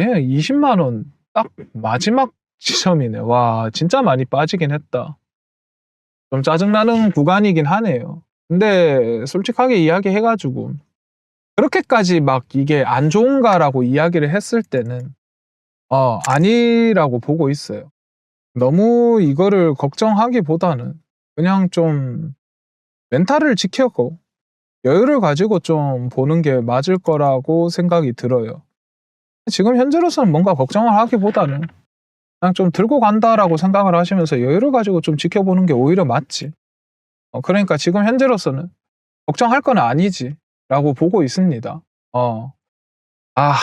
예, 20만 원 딱 마지막 지점이네. 와, 진짜 많이 빠지긴 했다. 좀 짜증나는 구간이긴 하네요. 근데 솔직하게 이야기해 가지고 그렇게까지 막 이게 안 좋은가라고 이야기를 했을 때는 아니라고 보고 있어요. 너무 이거를 걱정하기보다는 그냥 좀 멘탈을 지키고 여유를 가지고 좀 보는 게 맞을 거라고 생각이 들어요. 지금 현재로서는 뭔가 걱정을 하기보다는 그냥 좀 '들고 간다.'라고 생각을 하시면서 여유를 가지고 좀 지켜보는 게 오히려 맞지. 그러니까 지금 현재로서는 '걱정할 건 아니지.'라고 보고 있습니다. 어. 아,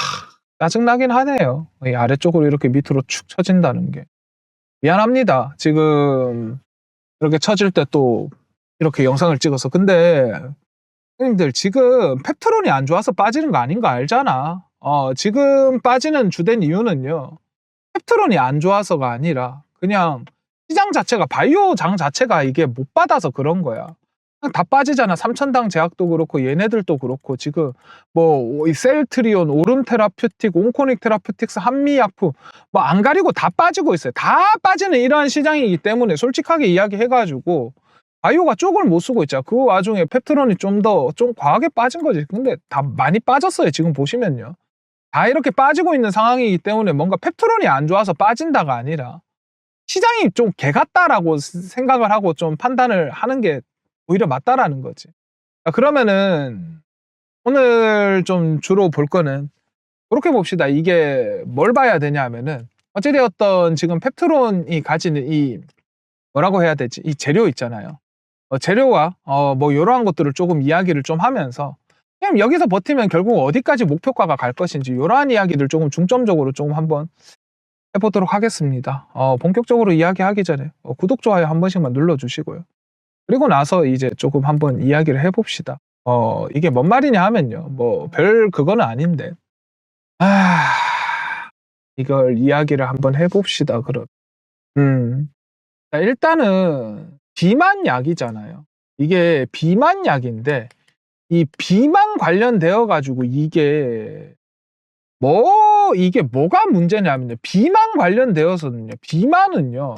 짜증나긴 하네요. 이 아래쪽으로 이렇게 밑으로 축 처진다는 게. 미안합니다. 지금 이렇게 처질 때 또 이렇게 영상을 찍어서. 근데 형님들 지금 펩트론이 안 좋아서 빠지는 거 아닌 거 알잖아. 지금 빠지는 주된 이유는요, 펩트론이 안 좋아서가 아니라 그냥 시장 자체가, 바이오장 자체가 이게 못 받아서 그런 거야. 그냥 다 빠지잖아. 삼천당 제약도 그렇고 얘네들도 그렇고 지금 뭐 이 셀트리온, 오름 테라퓨틱, 온코닉 테라퓨틱스, 한미약품 뭐 안 가리고 다 빠지고 있어요. 다 빠지는 이러한 시장이기 때문에 솔직하게 이야기해 가지고 바이오가 쪽을 못 쓰고 있잖아. 그 와중에 펩트론이 좀 과하게 빠진 거지. 근데 다 많이 빠졌어요. 지금 보시면요. 다 이렇게 빠지고 있는 상황이기 때문에 뭔가 펩트론이 안 좋아서 빠진다가 아니라 시장이 좀 개 같다라고 생각을 하고 좀 판단을 하는 게 오히려 맞다라는 거지. 그러면은 오늘 좀 주로 볼 거는 그렇게 봅시다. 이게 뭘 봐야 되냐 하면은 어찌되었던 지금 펩트론이 가지는 이 뭐라고 해야 되지? 이 재료 있잖아요. 재료와 뭐 요러한 것들을 조금 이야기를 좀 하면서 그냥 여기서 버티면 결국 어디까지 목표가가 갈 것인지 요러한 이야기를 조금 중점적으로 조금 한번 해 보도록 하겠습니다. 본격적으로 이야기하기 전에 구독, 좋아요 한 번씩만 눌러 주시고요. 그리고 나서 이제 조금 한번 이야기를 해 봅시다. 이게 뭔 말이냐 하면요. 뭐 별 그거는 아닌데. 이걸 이야기를 한번 해 봅시다 그럼. 자, 일단은 비만약이잖아요. 이게 비만약인데 이 비만 관련되어 가지고 이게 뭐가 문제냐면요. 비만 관련되어서는요. 비만은요.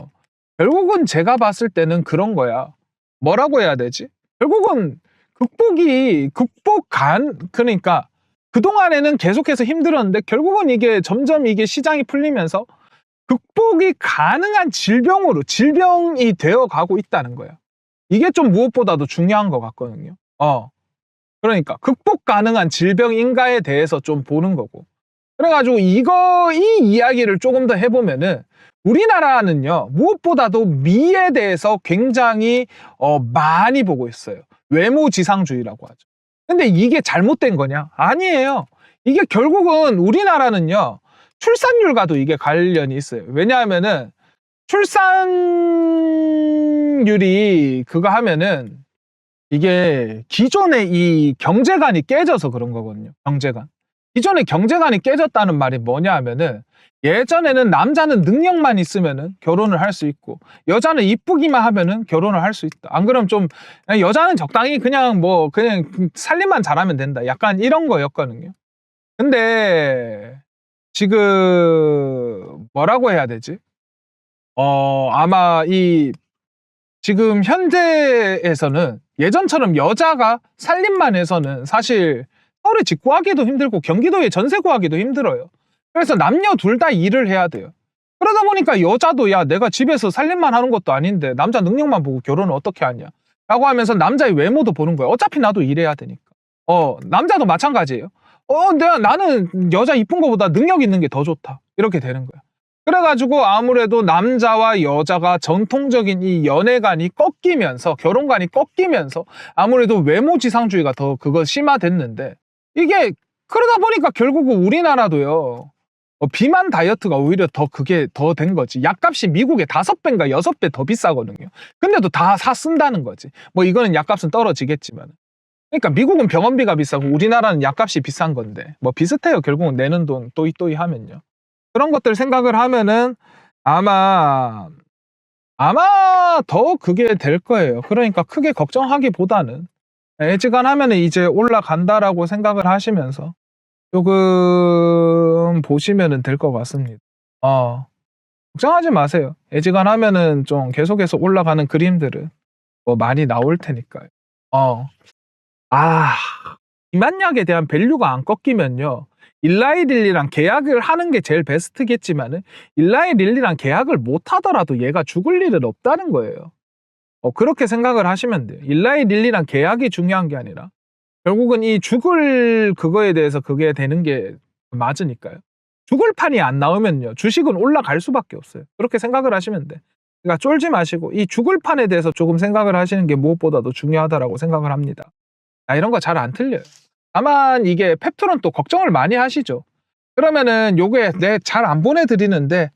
결국은 제가 봤을 때는 그런 거야. 뭐라고 해야 되지? 결국은 그러니까 그동안에는 계속해서 힘들었는데 결국은 이게 점점 이게 시장이 풀리면서 극복이 가능한 질병이 되어 가고 있다는 거야. 이게 좀 무엇보다도 중요한 것 같거든요. 그러니까 극복 가능한 질병인가에 대해서 좀 보는 거고. 그래가지고 이 이야기를 조금 더 해보면은 우리나라는요, 무엇보다도 미에 대해서 굉장히 많이 보고 있어요. 외모지상주의라고 하죠. 근데 이게 잘못된 거냐? 아니에요. 이게 결국은 우리나라는요, 출산율과도 이게 관련이 있어요. 왜냐하면은 출산율이 그거 하면은 이게 기존의 이 경제관이 깨져서 그런 거거든요. 경제관. 기존의 경제관이 깨졌다는 말이 뭐냐 하면은 예전에는 남자는 능력만 있으면은 결혼을 할 수 있고 여자는 이쁘기만 하면은 결혼을 할 수 있다. 안 그러면 좀 여자는 적당히 그냥 살림만 잘하면 된다. 약간 이런 거였거든요. 근데 지금 뭐라고 해야 되지? 아마 지금 현재에서는 예전처럼 여자가 살림만 해서는 사실 서울에 집 구하기도 힘들고 경기도에 전세 구하기도 힘들어요. 그래서 남녀 둘 다 일을 해야 돼요. 그러다 보니까 여자도 야, 내가 집에서 살림만 하는 것도 아닌데 남자 능력만 보고 결혼을 어떻게 하냐 라고 하면서 남자의 외모도 보는 거예요. 어차피 나도 일해야 되니까. 남자도 마찬가지예요. 나는 여자 이쁜 거보다 능력 있는 게 더 좋다. 이렇게 되는 거야. 그래가지고 아무래도 남자와 여자가 전통적인 이 연애관이 꺾이면서, 결혼관이 꺾이면서 아무래도 외모지상주의가 더 그거 심화됐는데, 이게 그러다 보니까 결국은 우리나라도요, 비만 다이어트가 오히려 그게 더 된 거지. 약값이 미국에 5배인가 6배 더 비싸거든요. 근데도 다 쓴다는 거지. 뭐 이거는 약값은 떨어지겠지만. 그러니까 미국은 병원비가 비싸고 우리나라는 약값이 비싼 건데 뭐 비슷해요. 결국은 내는 돈 또이또이 하면요. 그런 것들 생각을 하면은 아마 더 그게 될 거예요. 그러니까 크게 걱정하기보다는 애지간하면은 이제 올라간다라고 생각을 하시면서 조금 조금 보시면은 될 것 같습니다. 걱정하지 마세요. 애지간하면은 좀 계속해서 올라가는 그림들은 뭐 많이 나올 테니까요. 어. 아. 비만약에 대한 밸류가 안 꺾이면요. 일라이 릴리랑 계약을 하는 게 제일 베스트겠지만은 일라이 릴리랑 계약을 못 하더라도 얘가 죽을 일은 없다는 거예요. 그렇게 생각을 하시면 돼요. 일라이 릴리랑 계약이 중요한 게 아니라 결국은 이 죽을 그거에 대해서 그게 되는 게 맞으니까요. 죽을 판이 안 나오면요. 주식은 올라갈 수밖에 없어요. 그렇게 생각을 하시면 돼. 그러니까 쫄지 마시고 이 죽을 판에 대해서 조금 생각을 하시는 게 무엇보다도 중요하다라고 생각을 합니다. 이런 거 잘 안 틀려요. 다만 이게 펩트론 또 걱정을 많이 하시죠. 그러면은 요게 잘 안 보내드리는데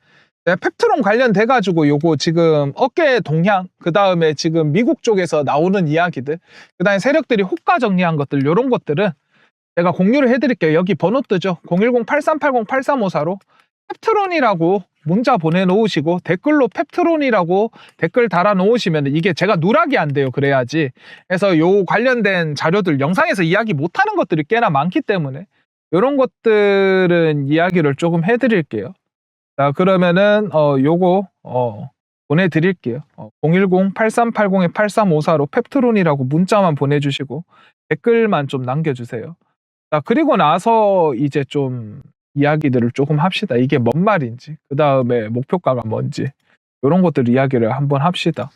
펩트론 관련돼 가지고 요거 지금 어깨 동향, 그 다음에 지금 미국 쪽에서 나오는 이야기들, 그 다음에 세력들이 호가 정리한 것들, 요런 것들은 제가 공유를 해드릴게요. 여기 번호 뜨죠. 010-8380-8354로 펩트론이라고 문자 보내놓으시고 댓글로 펩트론이라고 댓글 달아놓으시면 이게 제가 누락이 안 돼요. 그래야지. 그래서 요 관련된 자료들 영상에서 이야기 못하는 것들이 꽤나 많기 때문에 요런 것들은 이야기를 조금 해드릴게요. 자, 그러면은 요거 보내드릴게요. 010-8380-8354로 펩트론이라고 문자만 보내주시고 댓글만 좀 남겨주세요. 자, 그리고 나서 이제 좀 이야기들을 조금 합시다. 이게 뭔 말인지, 그 다음에 목표가가 뭔지, 이런 것들 이야기를 한번 합시다.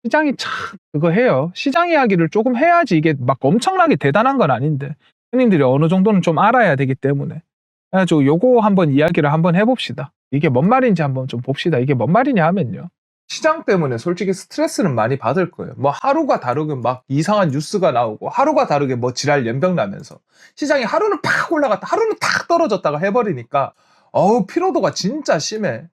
시장이 참 그거 해요. 시장 이야기를 조금 해야지 이게 막 엄청나게 대단한 건 아닌데 손님들이 어느 정도는 좀 알아야 되기 때문에 그래가지고 요거 한번 이야기를 한번 해봅시다. 이게 뭔 말인지 한번 좀 봅시다. 이게 뭔 말이냐 하면요. 시장 때문에 솔직히 스트레스는 많이 받을 거예요. 뭐 하루가 다르게 막 이상한 뉴스가 나오고 하루가 다르게 뭐 지랄 연병 나면서 시장이 하루는 팍 올라갔다 하루는 탁 떨어졌다가 해버리니까 피로도가 진짜 심해.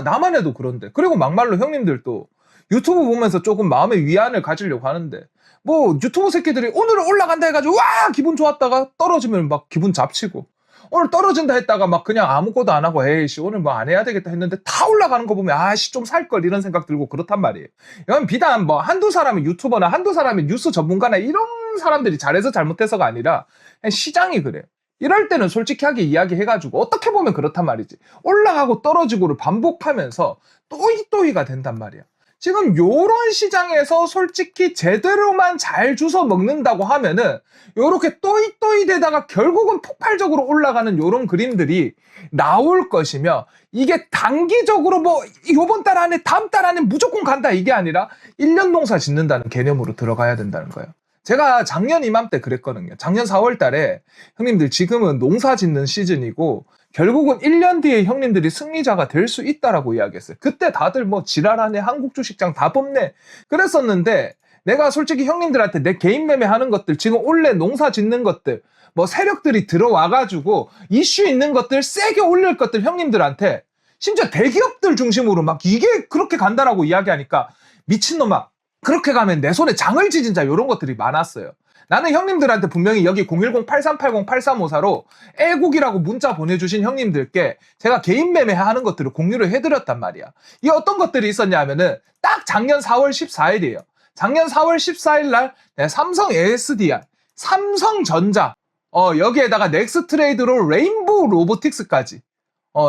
나만 해도 그런데. 그리고 막말로 형님들도 유튜브 보면서 조금 마음의 위안을 가지려고 하는데 뭐 유튜브 새끼들이 오늘은 올라간다 해가지고 와 기분 좋았다가 떨어지면 막 기분 잡치고 오늘 떨어진다 했다가 막 그냥 아무것도 안 하고 에이씨 오늘 뭐 안 해야 되겠다 했는데 다 올라가는 거 보면 아씨 좀 살 걸 이런 생각 들고 그렇단 말이에요. 이건 비단 뭐 한두 사람이 유튜버나 한두 사람이 뉴스 전문가나 이런 사람들이 잘해서 잘못해서가 아니라 그냥 시장이 그래요. 이럴 때는 솔직하게 이야기해가지고 어떻게 보면 그렇단 말이지. 올라가고 떨어지고를 반복하면서 또이또이가 된단 말이야. 지금 요런 시장에서 솔직히 제대로만 잘 주워 먹는다고 하면은 요렇게 또이또이 되다가 결국은 폭발적으로 올라가는 요런 그림들이 나올 것이며 이게 단기적으로 뭐 요번 달 안에 다음 달 안에 무조건 간다 이게 아니라 1년 농사 짓는다는 개념으로 들어가야 된다는 거예요. 제가 작년 이맘때 그랬거든요. 작년 4월 달에 형님들 지금은 농사 짓는 시즌이고 결국은 1년 뒤에 형님들이 승리자가 될 수 있다라고 이야기했어요. 그때 다들 뭐 지랄하네 한국 주식장 다 뽑네 그랬었는데 내가 솔직히 형님들한테 내 개인 매매하는 것들 지금 올해 농사 짓는 것들 뭐 세력들이 들어와가지고 이슈 있는 것들 세게 올릴 것들 형님들한테 심지어 대기업들 중심으로 막 이게 그렇게 간다라고 이야기하니까 미친놈아 그렇게 가면 내 손에 장을 지진 자 이런 것들이 많았어요. 나는 형님들한테 분명히 여기 010-8380-8354로 애국이라고 문자 보내주신 형님들께 제가 개인 매매하는 것들을 공유를 해드렸단 말이야. 이게 어떤 것들이 있었냐 하면은 딱 작년 4월 14일이에요. 작년 4월 14일 날 삼성 ASDI, 삼성전자, 여기에다가 넥스트레이드로 레인보우 로보틱스까지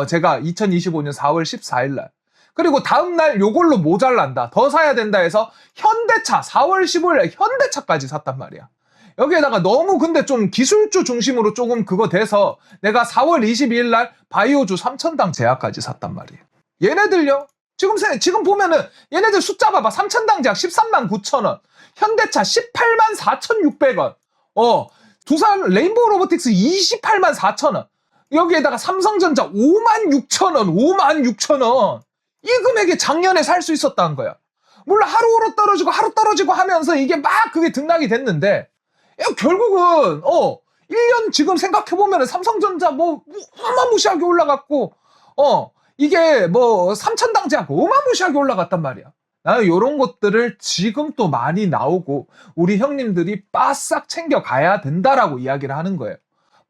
제가 2025년 4월 14일 날 그리고 다음날 요걸로 모자란다 더 사야 된다 해서 현대차 4월 15일 현대차까지 샀단 말이야. 여기에다가 너무 근데 좀 기술주 중심으로 조금 그거 돼서 내가 4월 22일 날 바이오주 3,000당 제약까지 샀단 말이에요. 얘네들요 지금 보면은 얘네들 숫자 봐봐. 3,000당 제약 13만 9천원 현대차 18만 4,600원 두산 레인보우 로보틱스 28만 4천원 여기에다가 삼성전자 5만 6천원 5만 6천원 이 금액에 작년에 살 수 있었다는 거야. 물론 하루 떨어지고 하면서 이게 막 그게 등락이 됐는데 결국은 1년 지금 생각해보면 삼성전자 뭐 어마무시하게 올라갔고 이게 뭐 3,000당 제약 어마무시하게 올라갔단 말이야. 나는 이런 것들을 지금 또 많이 나오고 우리 형님들이 바싹 챙겨가야 된다라고 이야기를 하는 거예요.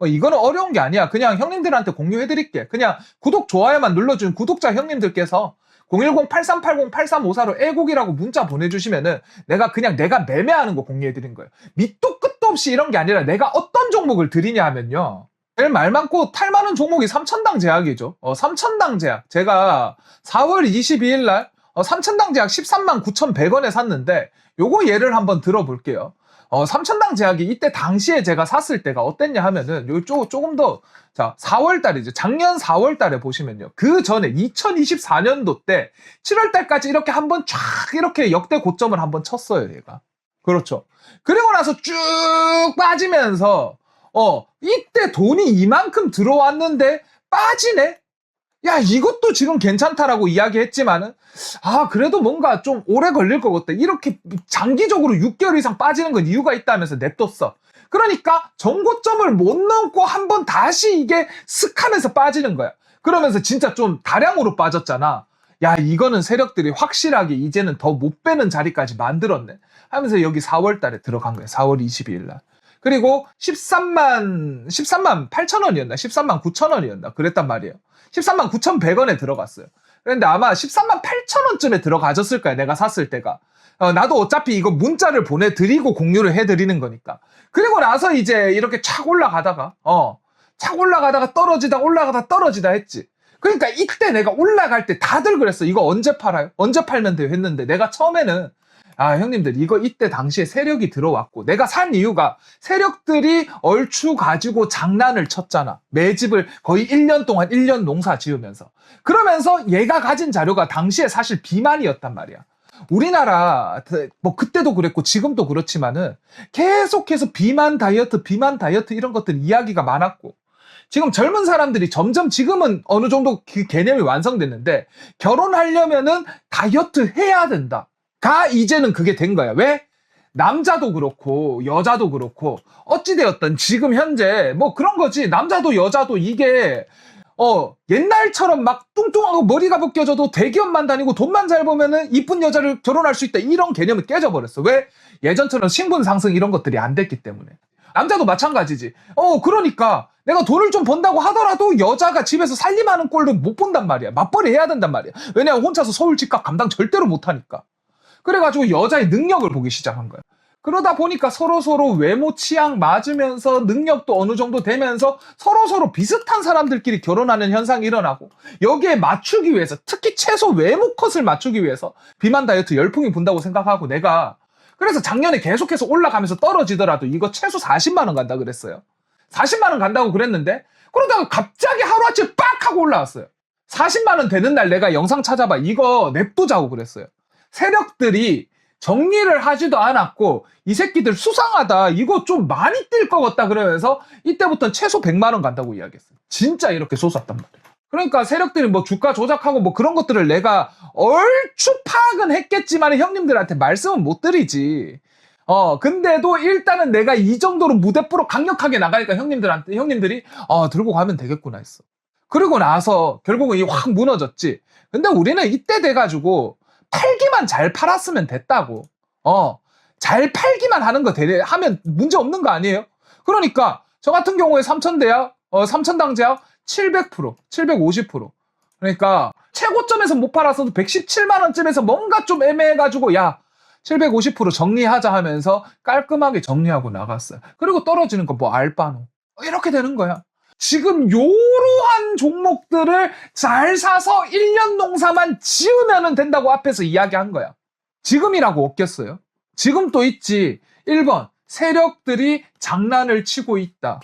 이거는 어려운 게 아니야. 그냥 형님들한테 공유해드릴게. 그냥 구독, 좋아요만 눌러준 구독자 형님들께서 010-8380-8354로 애국이라고 문자 보내주시면은 내가 매매하는 거 공유해드린 거예요. 밑도 끝도 없이 이런 게 아니라 내가 어떤 종목을 드리냐 하면요. 제일 말 많고 탈 많은 종목이 삼천당 제약이죠. 삼천당 제약. 제가 4월 22일 날 삼천당 제약 13만 9,100원에 샀는데 요거 예를 한번 들어볼게요. 삼천당 제약이 이때 당시에 제가 샀을 때가 어땠냐 하면은 조금 더, 자, 4월 달이죠. 작년 4월 달에 보시면요. 그 전에 2024년도 때 7월 달까지 이렇게 한번 쫙 이렇게 역대 고점을 한번 쳤어요, 얘가. 그렇죠. 그리고 나서 쭉 빠지면서 이때 돈이 이만큼 들어왔는데 빠지네? 야, 이것도 지금 괜찮다라고 이야기했지만은, 그래도 뭔가 좀 오래 걸릴 것 같다. 이렇게 장기적으로 6개월 이상 빠지는 건 이유가 있다면서 냅뒀어. 그러니까 정고점을 못 넘고 한번 다시 이게 슥 하면서 빠지는 거야. 그러면서 진짜 좀 다량으로 빠졌잖아. 야, 이거는 세력들이 확실하게 이제는 더 못 빼는 자리까지 만들었네. 하면서 여기 4월 달에 들어간 거야. 4월 22일 날. 그리고 13만 8천 원이었나? 13만 9천 원이었나? 그랬단 말이에요. 13만 9,100원에 들어갔어요. 그런데 아마 13만 8천 원쯤에 들어가졌을 거야. 내가 샀을 때가. 나도 어차피 이거 문자를 보내드리고 공유를 해드리는 거니까. 그리고 나서 이제 이렇게 착 올라가다가 떨어지다 올라가다 떨어지다 했지. 그러니까 이때 내가 올라갈 때 다들 그랬어. 이거 언제 팔아요? 언제 팔면 돼요? 했는데 내가 처음에는 형님들 이거 이때 당시에 세력이 들어왔고 내가 산 이유가 세력들이 얼추 가지고 장난을 쳤잖아. 매집을 거의 1년 동안 1년 농사 지으면서. 그러면서 얘가 가진 자료가 당시에 사실 비만이었단 말이야. 우리나라 뭐 그때도 그랬고 지금도 그렇지만은 계속해서 비만 다이어트 이런 것들 이야기가 많았고 지금 젊은 사람들이 점점 지금은 어느 정도 그 개념이 완성됐는데 결혼하려면은 다이어트 해야 된다. 이제는 그게 된 거야. 왜? 남자도 그렇고 여자도 그렇고 어찌되었든 지금 현재 뭐 그런 거지. 남자도 여자도 이게 옛날처럼 막 뚱뚱하고 머리가 벗겨져도 대기업만 다니고 돈만 잘 벌면은 이쁜 여자를 결혼할 수 있다. 이런 개념이 깨져버렸어. 왜? 예전처럼 신분 상승 이런 것들이 안 됐기 때문에. 남자도 마찬가지지. 그러니까 내가 돈을 좀 번다고 하더라도 여자가 집에서 살림하는 꼴도 못 본단 말이야. 맞벌이 해야 된단 말이야. 왜냐면 혼자서 서울 집값 감당 절대로 못하니까. 그래가지고 여자의 능력을 보기 시작한 거야. 그러다 보니까 서로서로 외모 취향 맞으면서 능력도 어느 정도 되면서 서로서로 비슷한 사람들끼리 결혼하는 현상이 일어나고 여기에 맞추기 위해서 특히 최소 외모 컷을 맞추기 위해서 비만 다이어트 열풍이 분다고 생각하고 내가 그래서 작년에 계속해서 올라가면서 떨어지더라도 이거 최소 40만 원 간다 그랬어요. 40만 원 간다고 그랬는데 그러다가 갑자기 하루아침에 빡 하고 올라왔어요. 40만 원 되는 날 내가 영상 찾아봐. 이거 냅두자고 그랬어요. 세력들이 정리를 하지도 않았고 이 새끼들 수상하다. 이거 좀 많이 뛸 것 같다 그러면서 이때부터는 최소 100만 원 간다고 이야기했어요. 진짜 이렇게 솟았단 말이에요. 그러니까 세력들이 뭐 주가 조작하고 뭐 그런 것들을 내가 얼추 파악은 했겠지만 형님들한테 말씀은 못 드리지. 근데도 일단은 내가 이 정도로 무대뽀로 강력하게 나가니까 형님들이 들고 가면 되겠구나 했어. 그리고 나서 결국은 이 확 무너졌지. 근데 우리는 이때 돼가지고 팔기만 잘 팔았으면 됐다고. 잘 팔기만 하면 문제 없는 거 아니에요? 그러니까 저 같은 경우에 삼천당 제약 700%, 750%. 그러니까 최고점에서 못 팔았어도 117만 원쯤에서 뭔가 좀 애매해가지고 750% 정리하자 하면서 깔끔하게 정리하고 나갔어요. 그리고 떨어지는 거 뭐 알바노. 이렇게 되는 거야. 지금 요러한 종목들을 잘 사서 1년 농사만 지으면 된다고 앞에서 이야기한 거야. 지금이라고 없겠어요? 지금 또 있지. 1번, 세력들이 장난을 치고 있다.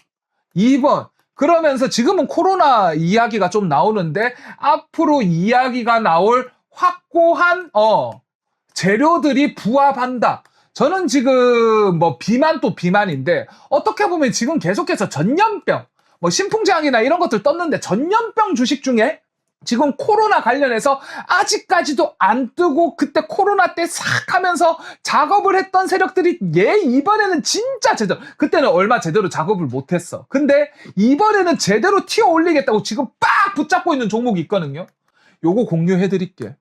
2번, 그러면서 지금은 코로나 이야기가 좀 나오는데 앞으로 이야기가 나올 확고한 재료들이 부합한다. 저는 지금 뭐 비만도 비만인데 어떻게 보면 지금 계속해서 전염병 뭐 신풍제약이나 이런 것들 떴는데 전염병 주식 중에 지금 코로나 관련해서 아직까지도 안 뜨고 그때 코로나 때 싹 하면서 작업을 했던 세력들이 이번에는 진짜 제대로 그때는 얼마 제대로 작업을 못했어. 근데 이번에는 제대로 튀어 올리겠다고 지금 빡 붙잡고 있는 종목이 있거든요. 요거 공유해드릴게.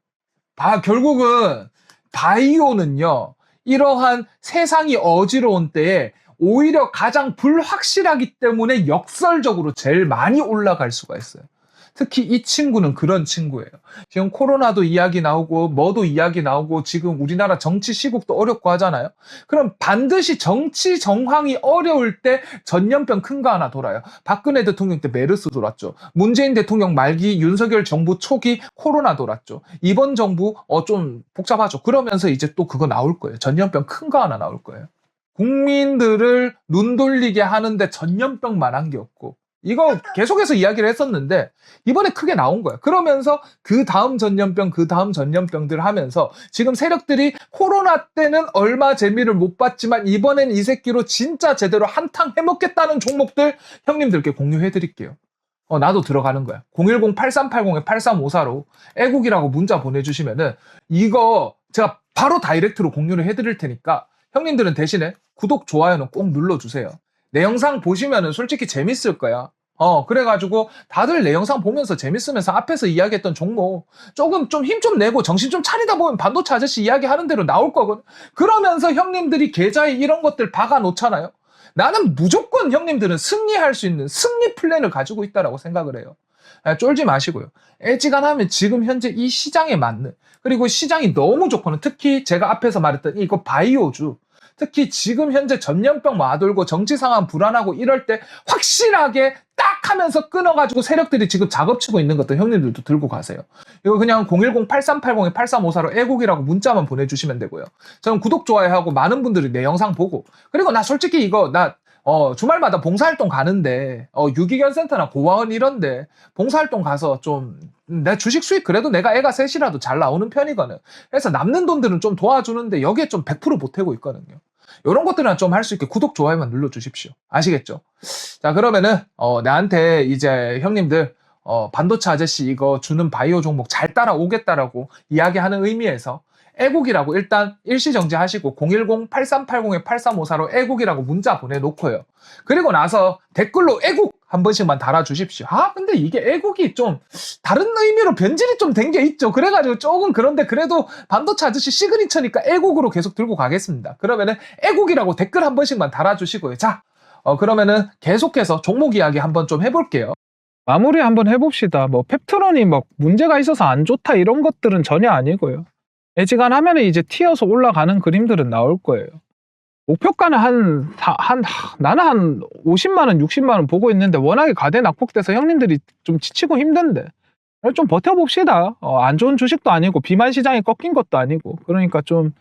결국은 바이오는요. 이러한 세상이 어지러운 때에 오히려 가장 불확실하기 때문에 역설적으로 제일 많이 올라갈 수가 있어요. 특히 이 친구는 그런 친구예요. 지금 코로나도 이야기 나오고 뭐도 이야기 나오고 지금 우리나라 정치 시국도 어렵고 하잖아요. 그럼 반드시 정치 정황이 어려울 때 전염병 큰 거 하나 돌아요. 박근혜 대통령 때 메르스 돌았죠. 문재인 대통령 말기 윤석열 정부 초기 코로나 돌았죠. 이번 정부 좀 복잡하죠. 그러면서 이제 또 그거 나올 거예요. 전염병 큰 거 하나 나올 거예요. 국민들을 눈 돌리게 하는데 전염병만한 게 없고 이거 계속해서 이야기를 했었는데 이번에 크게 나온 거야. 그러면서 그 다음 전염병, 그 다음 전염병들 하면서 지금 세력들이 코로나 때는 얼마 재미를 못 봤지만 이번엔 이 새끼로 진짜 제대로 한탕 해먹겠다는 종목들 형님들께 공유해 드릴게요. 나도 들어가는 거야. 010-8380-8354로 애국이라고 문자 보내주시면은 이거 제가 바로 다이렉트로 공유를 해드릴 테니까 형님들은 대신에 구독, 좋아요는 꼭 눌러주세요. 내 영상 보시면은 솔직히 재밌을 거야. 그래가지고 다들 내 영상 보면서 재밌으면서 앞에서 이야기했던 종목 조금 좀 힘 좀 내고 정신 좀 차리다 보면 반도체 아저씨 이야기하는 대로 나올 거거든. 그러면서 형님들이 계좌에 이런 것들 박아 놓잖아요. 나는 무조건 형님들은 승리할 수 있는 승리 플랜을 가지고 있다라고 생각을 해요. 쫄지 마시고요. 애지간하면 지금 현재 이 시장에 맞는 그리고 시장이 너무 좋거든. 특히 제가 앞에서 말했던 이거 바이오주 특히 지금 현재 전염병 와돌고 정치 상황 불안하고 이럴 때 확실하게 딱 하면서 끊어가지고 세력들이 지금 작업치고 있는 것들 형님들도 들고 가세요. 이거 그냥 010-8380-8354로 애국이라고 문자만 보내주시면 되고요. 저는 구독, 좋아요하고 많은 분들이 내 영상 보고 그리고 나 솔직히 이거 주말마다 봉사활동 가는데 유기견 센터나 고아원 이런데 봉사활동 가서 좀 내 주식 수익 그래도 내가 애가 셋이라도 잘 나오는 편이거든. 그래서 남는 돈들은 좀 도와주는데 여기에 좀 100% 보태고 있거든요. 이런 것들은 좀 할 수 있게 구독, 좋아요만 눌러주십시오. 아시겠죠? 자, 그러면은 나한테 이제 형님들 반도체 아저씨 이거 주는 바이오 종목 잘 따라오겠다라고 이야기하는 의미에서 애국이라고 일단 일시정지 하시고 010-8380-8354로 애국이라고 문자 보내놓고요. 그리고 나서 댓글로 애국 한 번씩만 달아주십시오. 근데 이게 애국이 좀 다른 의미로 변질이 좀 된 게 있죠. 그래가지고 조금 그런데 그래도 반도체 아저씨 시그니처니까 애국으로 계속 들고 가겠습니다. 그러면은 애국이라고 댓글 한 번씩만 달아주시고요. 자, 그러면은 계속해서 종목 이야기 한번 좀 해볼게요. 마무리 한번 해봅시다. 펩트론이 문제가 있어서 안 좋다 이런 것들은 전혀 아니고요. 애지간하면 이제 튀어서 올라가는 그림들은 나올 거예요. 목표가는 나는 한 50만원, 60만원 보고 있는데 워낙에 가대 낙폭돼서 형님들이 좀 지치고 힘든데 좀 버텨봅시다. 안 좋은 주식도 아니고 비만 시장이 꺾인 것도 아니고 그러니까 좀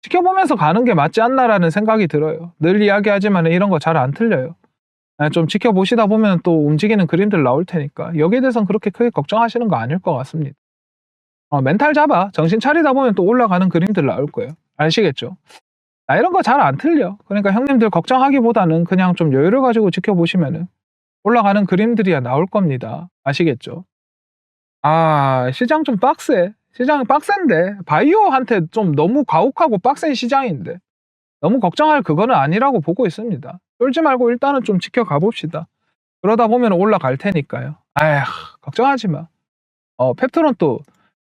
지켜보면서 가는 게 맞지 않나라는 생각이 들어요. 늘 이야기하지만 이런 거 잘 안 틀려요. 좀 지켜보시다 보면 또 움직이는 그림들 나올 테니까 여기에 대해서는 그렇게 크게 걱정하시는 거 아닐 것 같습니다. 멘탈 잡아. 정신 차리다 보면 또 올라가는 그림들 나올 거예요. 아시겠죠? 이런 거 잘 안 틀려. 그러니까 형님들 걱정하기보다는 그냥 좀 여유를 가지고 지켜보시면은 올라가는 그림들이야 나올 겁니다. 아시겠죠? 시장 좀 빡세. 시장 빡센데 바이오한테 좀 너무 가혹하고 빡센 시장인데 너무 걱정할 그거는 아니라고 보고 있습니다. 쫄지 말고 일단은 좀 지켜가 봅시다. 그러다 보면 올라갈 테니까요. 걱정하지 마. 펩트론 또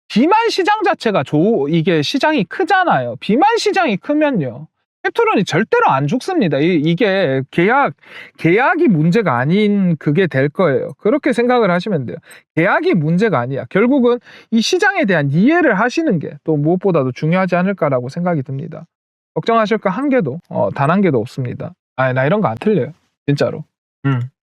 비만 시장 자체가 이게 시장이 크잖아요. 비만 시장이 크면요. 펩트론이 절대로 안 죽습니다. 이게 계약이 문제가 아닌 그게 될 거예요. 그렇게 생각을 하시면 돼요. 계약이 문제가 아니야. 결국은 이 시장에 대한 이해를 하시는 게 또 무엇보다도 중요하지 않을까라고 생각이 듭니다. 걱정하실 거 단 한 개도 없습니다. 나 이런 거 안 틀려요. 진짜로.